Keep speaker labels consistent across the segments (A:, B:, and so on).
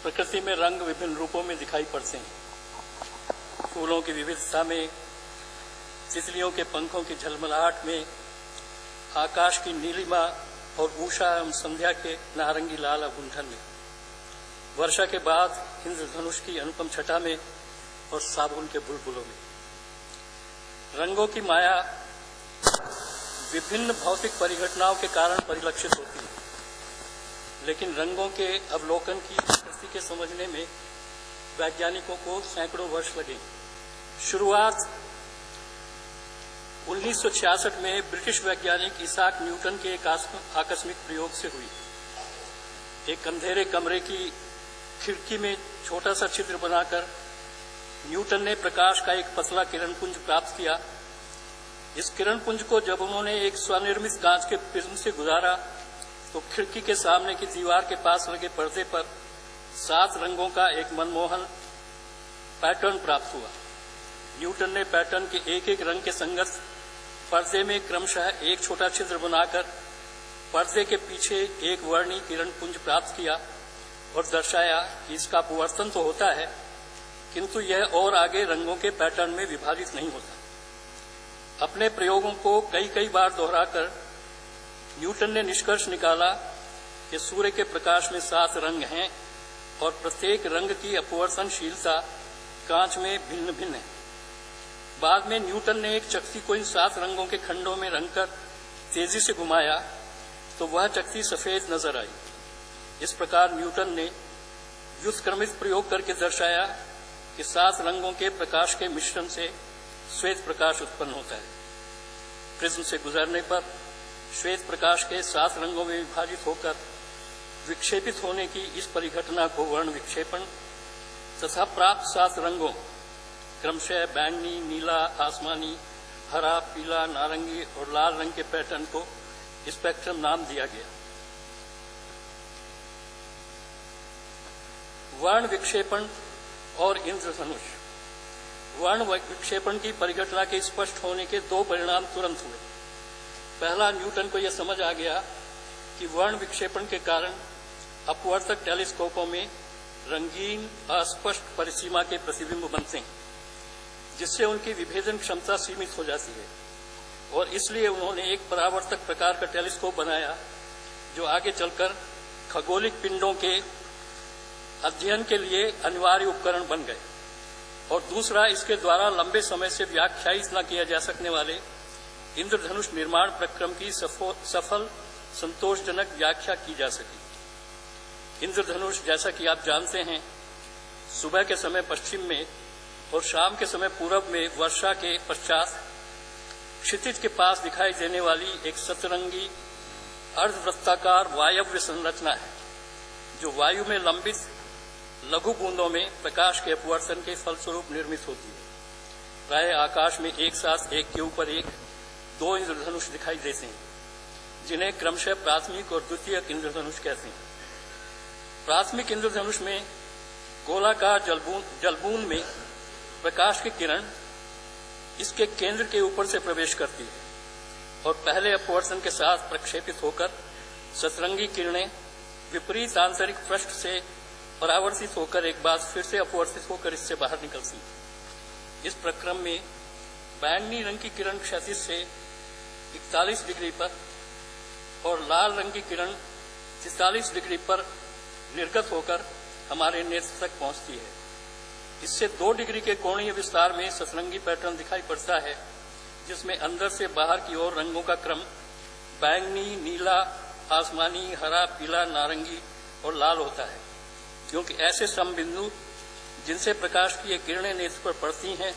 A: प्रकृति में रंग विभिन्न रूपों में दिखाई पड़ते हैं। फूलों की विविधता में, तितलियों के पंखों की झलमलाहट में, आकाश की नीलिमा और उषा एवं संध्या के नारंगी लाल आगुंठन में, वर्षा के बाद इंद्रधनुष की अनुपम छटा में और साबुन के बुलबुलों में। रंगों की माया विभिन्न भौतिक परिघटनाओं के कारण परिलक्षित होती है, लेकिन रंगों के अवलोकन की प्रकृति के समझने में वैज्ञानिकों को सैकड़ों वर्ष लगे। शुरुआत 1966 में ब्रिटिश वैज्ञानिक इसाक न्यूटन के एक आकस्मिक प्रयोग से हुई। एक अंधेरे कमरे की खिड़की में छोटा सा छिद्र बनाकर न्यूटन ने प्रकाश का एक पतला किरणपुंज प्राप्त किया। इस किरणपुंज को जब उन्होंने एक स्वनिर्मित कांच के प्रिज्म से गुजारा तो खिड़की के सामने की दीवार के पास लगे पर्दे पर 7 रंगों का एक मनमोहन पैटर्न प्राप्त हुआ। न्यूटन ने पैटर्न के एक एक रंग के संगत पर्दे में क्रमशः एक छोटा छिद्र बनाकर पर्दे के पीछे एक वर्णी किरणपुंज प्राप्त किया और दर्शाया कि इसका अपवर्तन तो होता है, किंतु यह और आगे रंगों के पैटर्न में विभाजित नहीं होता। अपने प्रयोगों को कई बार दोहराकर न्यूटन ने निष्कर्ष निकाला कि सूर्य के प्रकाश में 7 रंग हैं और प्रत्येक रंग की अपवर्तनशीलता कांच में भिन्न भिन्न है। बाद में न्यूटन ने एक चकती को इन 7 रंगों के खंडों में रंगकर तेजी से घुमाया तो वह चकती सफेद नजर आई। इस प्रकार न्यूटन ने व्युत्क्रमित प्रयोग करके दर्शाया कि 7 रंगों के प्रकाश के मिश्रण से श्वेत प्रकाश उत्पन्न होता है। प्रिज्म से गुजरने पर श्वेत प्रकाश के 7 रंगों में विभाजित होकर विक्षेपित होने की इस परिघटना को वर्ण विक्षेपण तथा प्राप्त 7 रंगों क्रमशः बैंगनी, नीला, आसमानी, हरा, पीला, नारंगी और लाल रंग के पैटर्न को स्पेक्ट्रम नाम दिया गया। वर्ण विक्षेपण और इंद्रधनुष। वर्ण विक्षेपण की परिघटना के स्पष्ट होने के 2 परिणाम तुरंत हुए। पहला, न्यूटन को यह समझ आ गया कि वर्ण विक्षेपण के कारण अपवर्तक टेलीस्कोपों में रंगीन अस्पष्ट परिसीमा के प्रतिबिंब बनते हैं, जिससे उनकी विभेदन क्षमता सीमित हो जाती है, और इसलिए उन्होंने एक परावर्तक प्रकार का टेलीस्कोप बनाया जो आगे चलकर खगोलिक पिंडों के अध्ययन के लिए अनिवार्य उपकरण बन गए। और दूसरा, इसके द्वारा लंबे समय से व्याख्यायित न किया जा सकने वाले इंद्रधनुष निर्माण प्रक्रम की सफल संतोषजनक व्याख्या की जा सकी। इंद्रधनुष, जैसा कि आप जानते हैं, सुबह के समय पश्चिम में और शाम के समय पूरब में वर्षा के पश्चात क्षितिज के पास दिखाई देने वाली एक सतरंगी अर्धवृत्ताकार वायव्य संरचना है, जो वायु में लंबित लघु बूंदों में प्रकाश के अपवर्तन के फलस्वरूप निर्मित होती है। प्राय आकाश में एक साथ एक के ऊपर एक 2 इंद्रधनुष दिखाई देते हैं, जिन्हें क्रमशः प्राथमिक और द्वितीयक इंद्रधनुष कहते हैं। प्राथमिक इंद्रधनुष में गोलाकार जलबूंद में प्रकाश की किरण इसके केंद्र के ऊपर से प्रवेश करती है और पहले अपवर्तन के साथ प्रक्षेपित होकर सतरंगी किरणें विपरीत आंतरिक पृष्ठ से परावर्तित होकर एक बार फिर से अपवर्तित होकर इससे बाहर निकलती है। इस प्रक्रम में बैंगनी रंग की किरण क्षैतिज से 41 डिग्री पर और लाल रंग की किरण 43 डिग्री पर निर्गत होकर हमारे नेत्र तक पहुंचती है। इससे 2 डिग्री के कोणीय विस्तार में सतरंगी पैटर्न दिखाई पड़ता है, जिसमें अंदर से बाहर की ओर रंगों का क्रम बैंगनी, नीला, आसमानी, हरा, पीला, नारंगी और लाल होता है, क्योंकि ऐसे समबिंदु जिनसे प्रकाश की ये किरणें नेत्र पर पड़ती हैं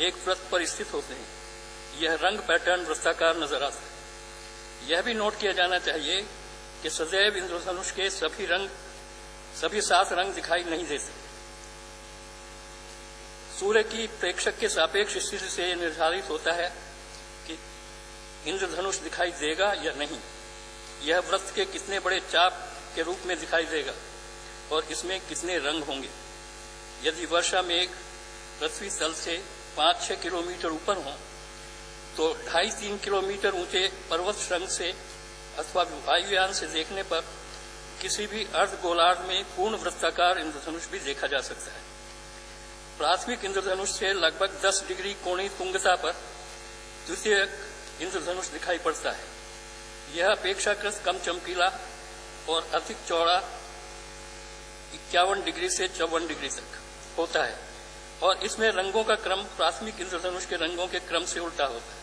A: एक वृत्त पर स्थित होते हैं। यह रंग पैटर्न वृत्ताकार नजर आता है। यह भी नोट किया जाना चाहिए कि सदैव इंद्रधनुष के सभी 7 रंग दिखाई नहीं देते। सूर्य की प्रेक्षक के सापेक्ष स्थिति से निर्धारित होता है कि इंद्रधनुष दिखाई देगा या नहीं। यह वृत्त के कितने बड़े चाप के रूप में दिखाई देगा और इसमें कितने रंग होंगे। यदि वर्षा मेघ पृथ्वी तल से 5-6 किलोमीटर ऊपर हों तो 2.5-3 किलोमीटर ऊंचे पर्वत श्रृंग से अथवा वायुयान से देखने पर किसी भी अर्ध गोलार्ध में पूर्ण वृत्ताकार इंद्रधनुष भी देखा जा सकता है। प्राथमिक इंद्रधनुष से लगभग 10 डिग्री कोणीय तुंगता पर द्वितीयक इंद्रधनुष दिखाई पड़ता है। यह अपेक्षाकृत कम चमकीला और अधिक चौड़ा 51 डिग्री से 54 डिग्री तक होता है और इसमें रंगों का क्रम प्राथमिक इंद्रधनुष के रंगों के क्रम से उल्टा होता है,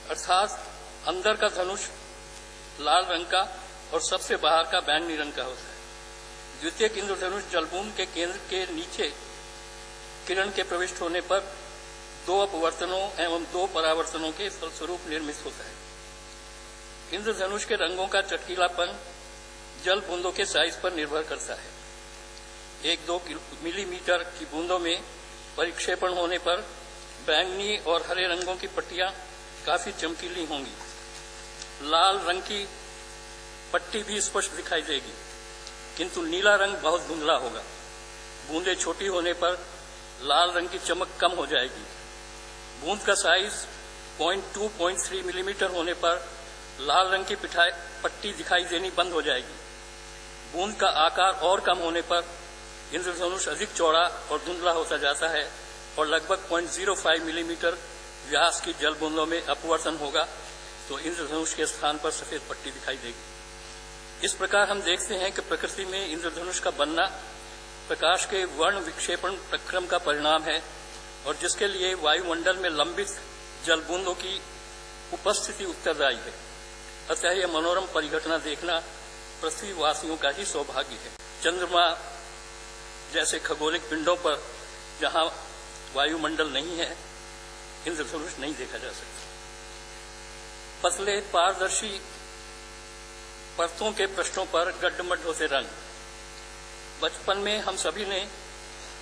A: अर्थात अंदर का धनुष लाल रंग का और सबसे बाहर का बैंगनी रंग का होता है। द्वितीयक इंद्रधनुष जलबूंद के केंद्र के नीचे किरण के प्रविष्ट होने पर 2 अपवर्तनों एवं 2 परावर्तनों के फलस्वरूप निर्मित होता है। इंद्रधनुष के रंगों का चटकीलापन जल बूंदों के साइज पर निर्भर करता है। 1-2 मिलीमीटर की बूंदों में परिक्षेपण होने पर बैंगनी और हरे रंगों की पट्टियां काफी चमकीली होंगी। लाल रंग की पट्टी भी स्पष्ट दिखाई देगी, किंतु नीला रंग बहुत धुंधला होगा। बूंदें छोटी होने पर लाल रंग की चमक कम हो जाएगी। बूंद का साइज 0.2-0.3 मिलीमीटर होने पर लाल रंग की पट्टी दिखाई देनी बंद हो जाएगी। बूंद का आकार और कम होने पर इंद्रधनुष अधिक चौड़ा और धुंधला होता जाता है और लगभग 0.05 मिलीमीटर व्यास की जल बूंदों में अपवर्तन होगा तो इंद्रधनुष के स्थान पर सफेद पट्टी दिखाई देगी। इस प्रकार हम देखते हैं कि प्रकृति में इंद्रधनुष का बनना प्रकाश के वर्ण विक्षेपण प्रक्रम का परिणाम है और जिसके लिए वायुमंडल में लंबित जल बूंदों की उपस्थिति उत्तरदायी है। अतः यह मनोरम परिघटना देखना पृथ्वीवासियों का ही सौभाग्य है। चंद्रमा जैसे खगोलिक पिंडों पर जहां वायुमंडल नहीं है, इंद्रधनुष नहीं देखा जा सकता। पतले पारदर्शी परतों के पृष्ठों पर गड्ढमड्ढ होते रंग। बचपन में हम सभी ने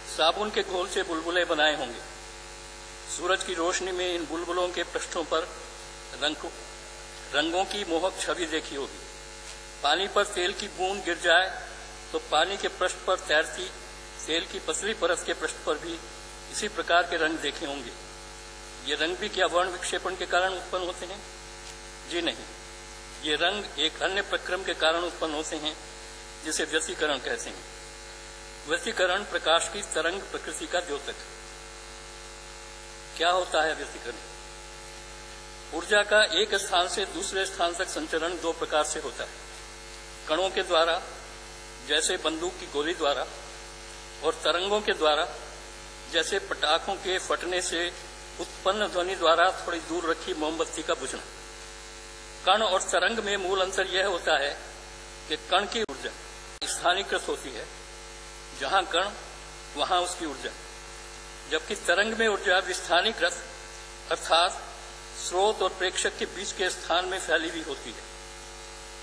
A: साबुन के घोल से बुलबुले बनाए होंगे। सूरज की रोशनी में इन बुलबुलों के पृष्ठों पर रंगों की मोहक छवि देखी होगी। पानी पर तेल की बूंद गिर जाए तो पानी के पृष्ठ पर तैरती तेल की पतली परत के पृष्ठ पर भी इसी प्रकार के रंग देखे होंगे। ये रंग भी क्या वर्ण विक्षेपण के कारण उत्पन्न होते हैं? जी नहीं, ये रंग एक अन्य प्रक्रम के कारण उत्पन्न होते हैं जिसे व्यतिकरण कहते हैं। व्यतिकरण प्रकाश की तरंग प्रकृति का द्योतक। क्या होता है व्यतिकरण? ऊर्जा का एक स्थान से दूसरे स्थान तक संचरण 2 प्रकार से होता है, कणों के द्वारा जैसे बंदूक की गोली द्वारा और तरंगों के द्वारा जैसे पटाखों के फटने से उत्पन्न ध्वनि द्वारा थोड़ी दूर रखी मोमबत्ती का बुझना। कण और तरंग में मूल अंतर यह होता है कि कण की ऊर्जा स्थानीकृत होती है, जहां कण वहां उसकी ऊर्जा, जबकि तरंग में ऊर्जा विस्थानीकृत अर्थात स्रोत और प्रेक्षक के बीच के स्थान में फैली हुई होती है।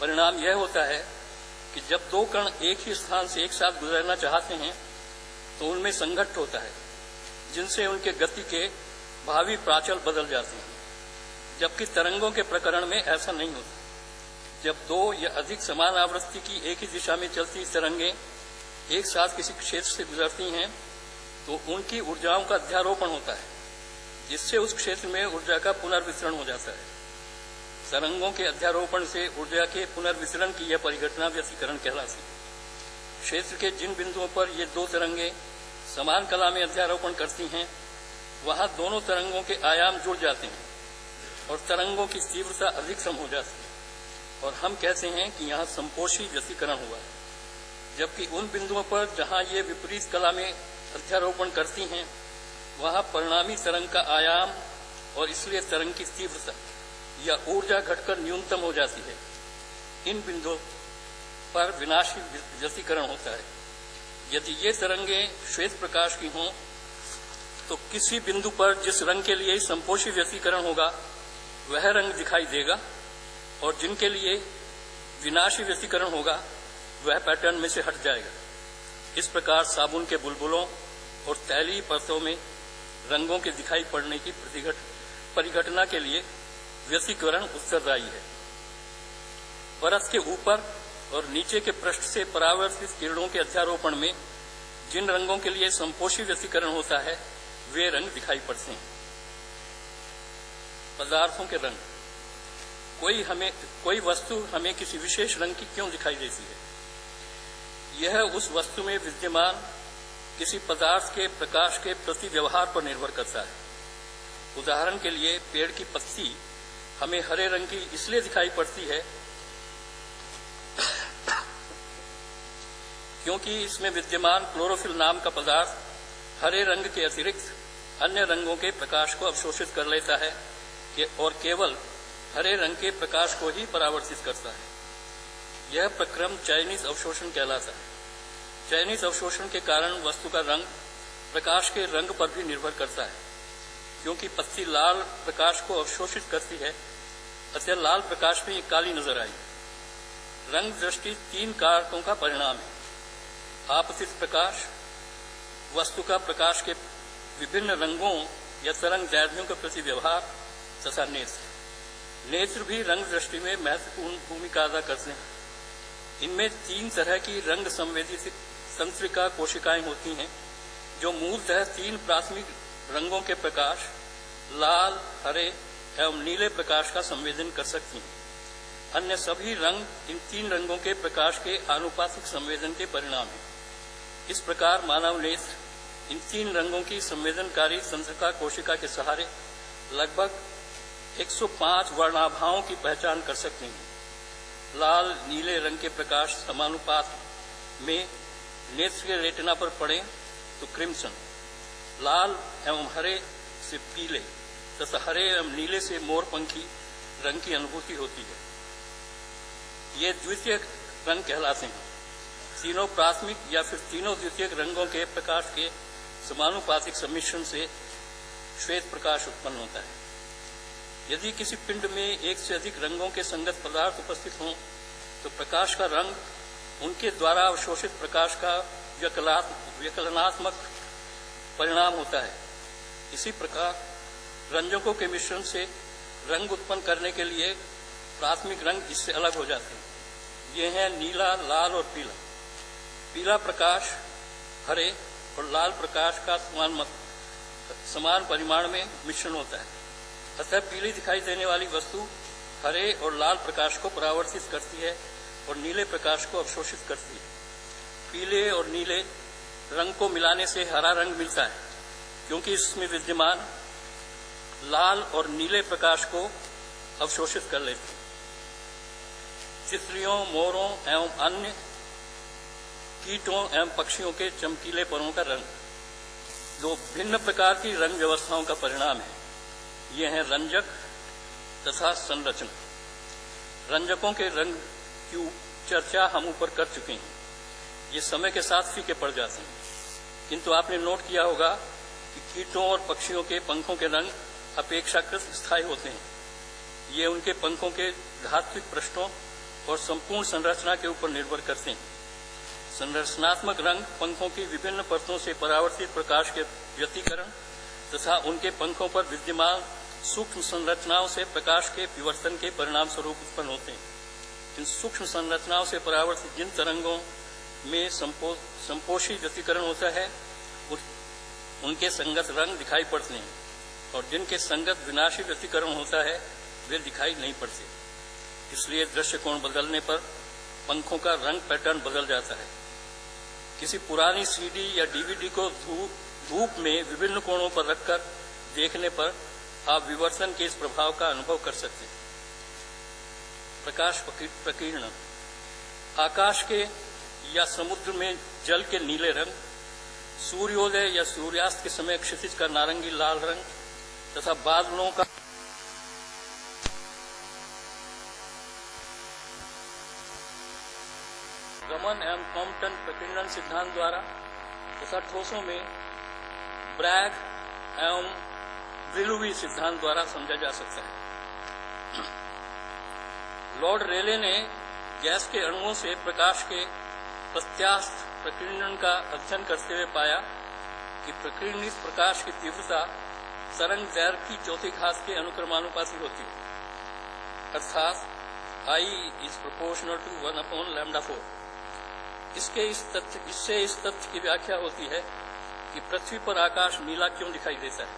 A: परिणाम यह होता है कि जब 2 कण एक ही स्थान से एक साथ गुजरना चाहते हैं तो उनमें संघट्ट होता है, जिनसे उनके गति के भावी प्राचल बदल जाते हैं, जबकि तरंगों के प्रकरण में ऐसा नहीं होता। जब 2 या अधिक समान आवृत्ति की एक ही दिशा में चलती तरंगें एक साथ किसी क्षेत्र से गुजरती हैं तो उनकी ऊर्जाओं का अध्यारोपण होता है, जिससे उस क्षेत्र में ऊर्जा का पुनर्वितरण हो जाता है। तरंगों के अध्यारोपण से ऊर्जा के पुनर्वितरण की यह परिघटना व्यतिकरण कहलाती है। क्षेत्र के जिन बिंदुओं पर ये 2 तरंगें समान कला में अध्यारोपण करती हैं, वहां दोनों तरंगों के आयाम जुड़ जाते हैं और तरंगों की तीव्रता अधिकतम हो जाती है और हम कहते हैं कि यहाँ संपोषी व्यतिकरण हुआ है। जबकि उन बिंदुओं पर जहां ये विपरीत कला में अध्यारोपण करती हैं, वहां परिणामी तरंग का आयाम और इसलिए तरंग की तीव्रता या ऊर्जा घटकर न्यूनतम हो जाती है। इन बिंदुओं पर विनाशी व्यतिकरण होता है। यदि ये तरंगें श्वेत प्रकाश की हों तो किसी बिंदु पर जिस रंग के लिए संपोषी व्यतिकरण होगा वह रंग दिखाई देगा और जिनके लिए विनाशी व्यतिकरण होगा वह पैटर्न में से हट जाएगा। इस प्रकार साबुन के बुलबुलों और तैलीय परतों में रंगों के दिखाई पड़ने की परिघटना के लिए व्यतिकरण उत्तरदायी है। परत के ऊपर और नीचे के पृष्ठ से परावर्तित किरणों के अध्यारोपण में जिन रंगों के लिए संपोषी व्यतिकरण होता है वे रंग दिखाई पड़ते हैं। पदार्थों के रंग। कोई वस्तु हमें किसी विशेष रंग की क्यों दिखाई देती है? यह उस वस्तु में विद्यमान किसी पदार्थ के प्रकाश के प्रति व्यवहार पर निर्भर करता है। उदाहरण के लिए पेड़ की पत्ती हमें हरे रंग की इसलिए दिखाई पड़ती है क्योंकि इसमें विद्यमान क्लोरोफिल नाम का पदार्थ हरे रंग के अतिरिक्त अन्य रंगों के प्रकाश को अवशोषित कर लेता है और केवल हरे रंग के प्रकाश को ही परावर्तित करता है। यह प्रक्रम चयनित अवशोषण कहलाता है। चयनित अवशोषण के कारण वस्तु का रंग प्रकाश के रंग पर भी निर्भर करता है। क्योंकि पत्ती लाल प्रकाश को अवशोषित करती है, अतः लाल प्रकाश में काली नजर आई। रंग दृष्टि 3 कारकों का परिणाम है: आपतित प्रकाश, वस्तु का प्रकाश के विभिन्न रंगों या तरंग दैर्ध्यों के प्रति व्यवहार तथा नेत्र। नेत्र भी रंग दृष्टि में महत्वपूर्ण भूमिका अदा करते हैं। इनमें 3 तरह की रंग संवेदी तंत्रिका कोशिकाएं होती हैं, जो मूलतः 3 प्राथमिक रंगों के प्रकाश लाल, हरे एवं नीले प्रकाश का संवेदन कर सकती हैं। अन्य सभी रंग इन 3 रंगों के प्रकाश के आनुपातिक संवेदन के परिणाम हैं। इस प्रकार मानव नेत्र इन 3 रंगों की संवेदनकारी तंत्रिका कोशिका के सहारे लगभग 105 वर्णाभाओं की पहचान कर सकते हैं। लाल नीले रंग के प्रकाश समानुपात में नेत्र के रेटिना पर पड़े तो क्रिम्सन, लाल एवं हरे से पीले तथा हरे एवं नीले से मोरपंखी रंग की अनुभूति होती है। ये द्वितीयक रंग कहलाते हैं। तीनों प्राथमिक या फिर तीनों द्वितीयक रंगों के प्रकाश के समानुपातिक सम्मिश्रण से श्वेत प्रकाश उत्पन्न होता है। यदि किसी पिंड में एक से अधिक रंगों के संगत पदार्थ उपस्थित हों तो प्रकाश का रंग उनके द्वारा अवशोषित प्रकाश का व्यकलनात्मक परिणाम होता है। इसी प्रकार रंजकों के मिश्रण से रंग उत्पन्न करने के लिए प्राथमिक रंग इससे अलग हो जाते हैं। ये हैं नीला, लाल और पीला। पीला प्रकाश हरे और लाल प्रकाश का समान परिमाण में मिश्रण होता है। अतः पीली दिखाई देने वाली वस्तु हरे और लाल प्रकाश को परावर्तित करती है और नीले प्रकाश को अवशोषित करती है। पीले और नीले रंग को मिलाने से हरा रंग मिलता है, क्योंकि इसमें विद्यमान लाल और नीले प्रकाश को अवशोषित कर लेते हैं। तितलियों, मोरों एवं अन्य कीटों एवं पक्षियों के चमकीले परों का रंग 2 भिन्न प्रकार की रंग व्यवस्थाओं का परिणाम है। ये हैं रंजक तथा संरचना। रंजकों के रंग की चर्चा हम ऊपर कर चुके हैं। ये समय के साथ फीके पड़ जाते हैं, किंतु आपने नोट किया होगा कि कीटों और पक्षियों के पंखों के रंग अपेक्षाकृत स्थायी होते हैं। ये उनके पंखों के धात्विक पृष्ठों और संपूर्ण संरचना के ऊपर निर्भर करते हैं। संरचनात्मक रंग पंखों की विभिन्न परतों से परावर्तित प्रकाश के व्यतिकरण तथा उनके पंखों पर विद्यमान सूक्ष्म संरचनाओं से प्रकाश के विवर्तन के परिणाम स्वरूप उत्पन्न होते हैं। इन सूक्ष्म संरचनाओं से परावर्तित जिन तरंगों में संपोषी व्यतिकरण होता है उनके संगत रंग दिखाई पड़ते हैं, और जिनके संगत विनाशी व्यतिकरण होता है वे दिखाई नहीं पड़ते। इसलिए दृश्य कोण बदलने पर पंखों का रंग पैटर्न बदल जाता है। किसी पुरानी सीडी या डीवीडी को धूप में विभिन्न कोणों पर रखकर देखने पर आप विवर्तन के इस प्रभाव का अनुभव कर सकते हैं। प्रकाश प्रकीर्णन, आकाश के या समुद्र में जल के नीले रंग, सूर्योदय या सूर्यास्त के समय क्षितिज का नारंगी लाल रंग तथा बादलों का रमन एवं कॉम्पटन प्रकीर्णन सिद्धांत द्वारा तथा ठोसों में ब्रैग एवं ब्रिलुवी सिद्धांत द्वारा समझा जा सकता है। लॉर्ड रेले ने गैस के अणुओं से प्रकाश के प्रत्यास्थ प्रकीर्णन का अध्ययन करते हुए पाया कि प्रकीर्णित प्रकाश की तीव्रता तरंग दैर्घ्य की चौथी घात के अनुक्रमानुपाती होती है, अर्थात I is proportional to 1/λ4। इससे इस तथ्य की व्याख्या होती है कि पृथ्वी पर आकाश नीला क्यों दिखाई देता है।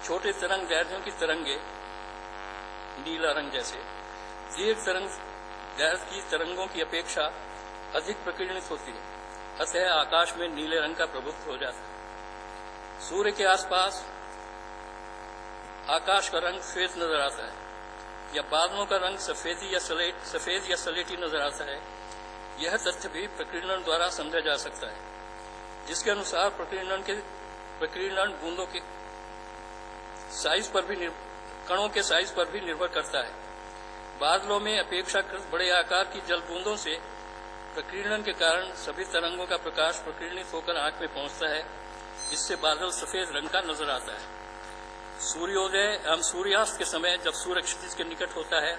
A: छोटे तरंग दैर्घ्यों की तरंगे नीला रंग जैसे दीर्घ तरंग दैर्घ्य की तरंगों की अपेक्षा अधिक प्रकीर्णित होती है, अतः आकाश में नीले रंग का प्रभुत्व हो जाता है। सूर्य के आसपास आकाश का रंग श्वेत नजर आता है, या बादलों का रंग सफेद या सलेटी नजर आता है। यह तथ्य भी प्रकीर्णन द्वारा समझा जा सकता है, जिसके अनुसार प्रकीर्णन बूंदों के साइज पर भी कणों के साइज पर भी निर्भर करता है। बादलों में अपेक्षाकृत बड़े आकार की जल बूंदों से प्रकीर्णन के कारण सभी तरंगों का प्रकाश प्रकीर्णित होकर आंख में पहुंचता है, जिससे बादल सफेद रंग का नजर आता है। सूर्यास्त के समय जब सूर्य क्षितिज के निकट होता है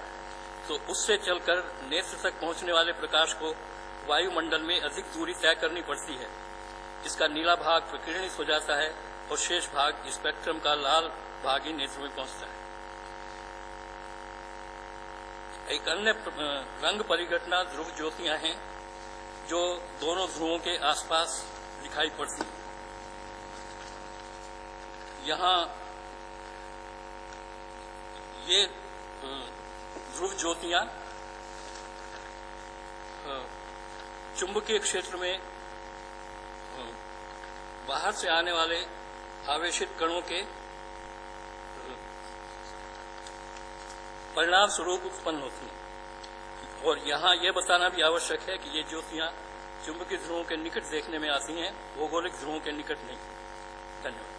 A: तो उससे चलकर नेत्र तक पहुंचने वाले प्रकाश को वायुमंडल में अधिक दूरी तय करनी पड़ती है। इसका नीला भाग प्रकीर्णित हो जाता है और शेष भाग स्पेक्ट्रम का लाल भाग ही नेत्र में पहुंचता है। एक अन्य रंग परिघटना ध्रुव ज्योतियां हैं, जो दोनों ध्रुवों के आसपास दिखाई पड़ती हैं। यहाँ ये ध्रुव ज्योतियां चुंबकीय क्षेत्र में बाहर से आने वाले आवेशित कणों के परिणाम स्वरूप उत्पन्न होती हैं। और यहाँ यह बताना भी आवश्यक है कि ये ज्योतियां चुंबकीय ध्रुवों के निकट देखने में आती हैं, भौगोलिक ध्रुवों के निकट नहीं। धन्यवाद।